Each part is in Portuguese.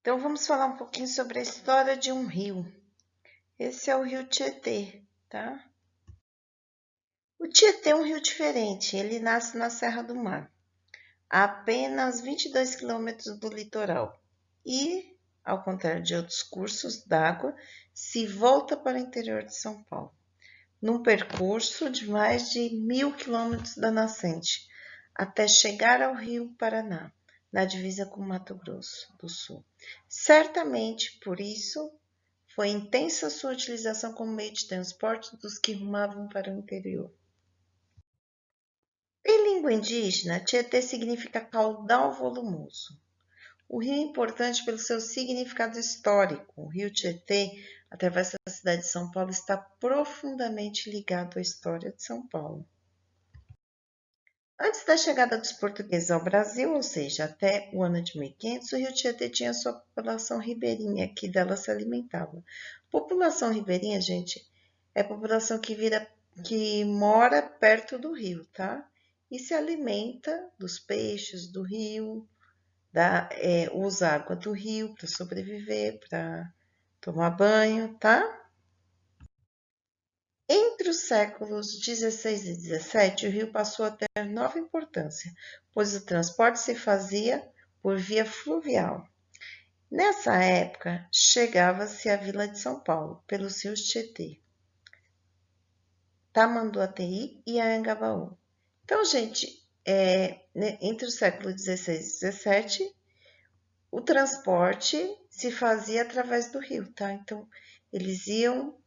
Então, vamos falar um pouquinho sobre a história de um rio. Esse é o rio Tietê, tá? O Tietê é um rio diferente, ele nasce na Serra do Mar, a apenas 22 quilômetros do litoral e, ao contrário de outros cursos d'água, se volta para o interior de São Paulo, num percurso de mais de 1.000 quilômetros da nascente, até chegar ao rio Paraná, na divisa com Mato Grosso do Sul. Certamente, por isso, foi intensa sua utilização como meio de transporte dos que rumavam para o interior. Em língua indígena, Tietê significa caudal volumoso. O rio é importante pelo seu significado histórico. O rio Tietê atravessa a cidade de São Paulo e está profundamente ligado à história de São Paulo. Antes da chegada dos portugueses ao Brasil, ou seja, até o ano de 1500, o rio Tietê tinha sua população ribeirinha, que dela se alimentava. População ribeirinha, gente, é a população que mora perto do rio, tá? E se alimenta dos peixes do rio, usa água do rio para sobreviver, para tomar banho, tá? Entre os séculos XVI e XVII, o rio passou a ter nova importância, pois o transporte se fazia por via fluvial. Nessa época, chegava-se à Vila de São Paulo pelos rios Tietê, Tamanduateí e Anhangabaú. Então, gente, entre os séculos XVI e XVII, o transporte se fazia através do rio, tá? Então, eles iam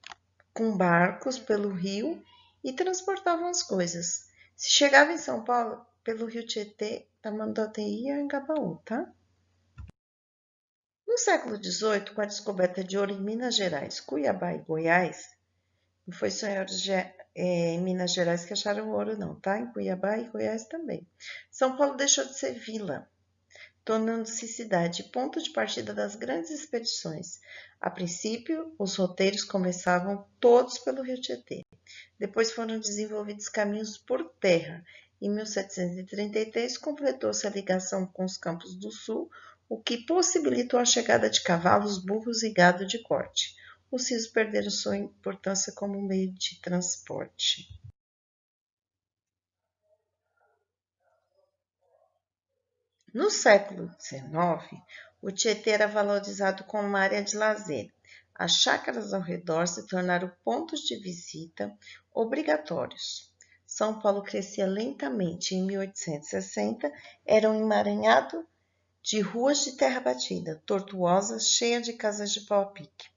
com barcos pelo rio e transportavam as coisas. Se chegava em São Paulo, pelo rio Tietê, Tamanduateí e Anhangabaú, tá? No século XVIII, com a descoberta de ouro em Minas Gerais, Cuiabá e Goiás, não foi senhores em Minas Gerais que acharam ouro, não, tá? Em Cuiabá e Goiás também. São Paulo deixou de ser vila, tornando-se cidade, ponto de partida das grandes expedições. A princípio, os roteiros começavam todos pelo rio Tietê. Depois foram desenvolvidos caminhos por terra. Em 1733, completou-se a ligação com os Campos do Sul, o que possibilitou a chegada de cavalos, burros e gado de corte. Os rios perderam sua importância como meio de transporte. No século XIX, o Tietê era valorizado como uma área de lazer. As chácaras ao redor se tornaram pontos de visita obrigatórios. São Paulo crescia lentamente. Em 1860, era um emaranhado de ruas de terra batida, tortuosas, cheias de casas de pau a pique.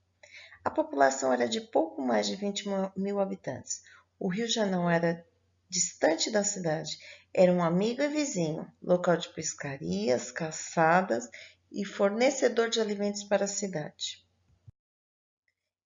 A população era de pouco mais de 20 mil habitantes. O rio já não era distante da cidade, era um amigo e vizinho, local de pescarias, caçadas e fornecedor de alimentos para a cidade.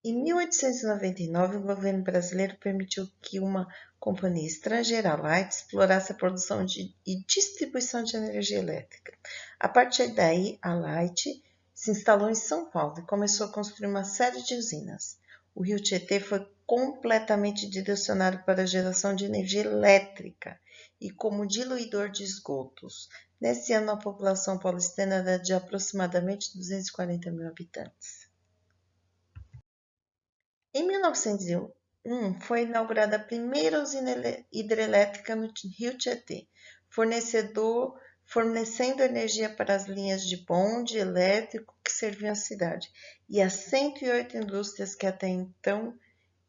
Em 1899, o governo brasileiro permitiu que uma companhia estrangeira, a Light, explorasse a produção e distribuição de energia elétrica. A partir daí, a Light se instalou em São Paulo e começou a construir uma série de usinas. O rio Tietê foi completamente direcionado para a geração de energia elétrica e como diluidor de esgotos. Nesse ano, a população paulistana era de aproximadamente 240 mil habitantes. Em 1901, foi inaugurada a primeira usina hidrelétrica no rio Tietê, fornecendo energia para as linhas de bonde elétrico que serviam a cidade e as 108 indústrias que até então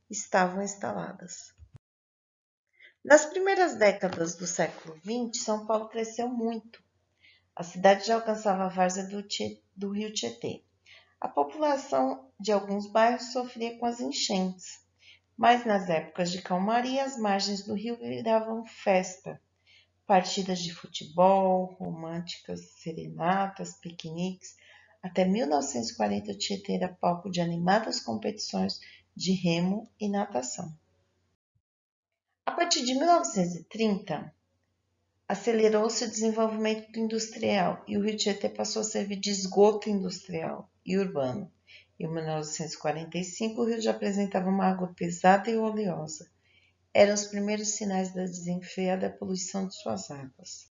estavam instaladas. Nas primeiras décadas do século XX, São Paulo cresceu muito. A cidade já alcançava a várzea do rio Tietê. A população de alguns bairros sofria com as enchentes. Mas nas épocas de calmaria, as margens do rio viravam festa. Partidas de futebol, românticas serenatas, piqueniques. Até 1940, o Tietê era palco de animadas competições de remo e natação. A partir de 1930, acelerou-se o desenvolvimento industrial e o Rio Tietê passou a servir de esgoto industrial e urbano. Em 1945, o rio já apresentava uma água pesada e oleosa. Eram os primeiros sinais da desenfreada poluição de suas águas.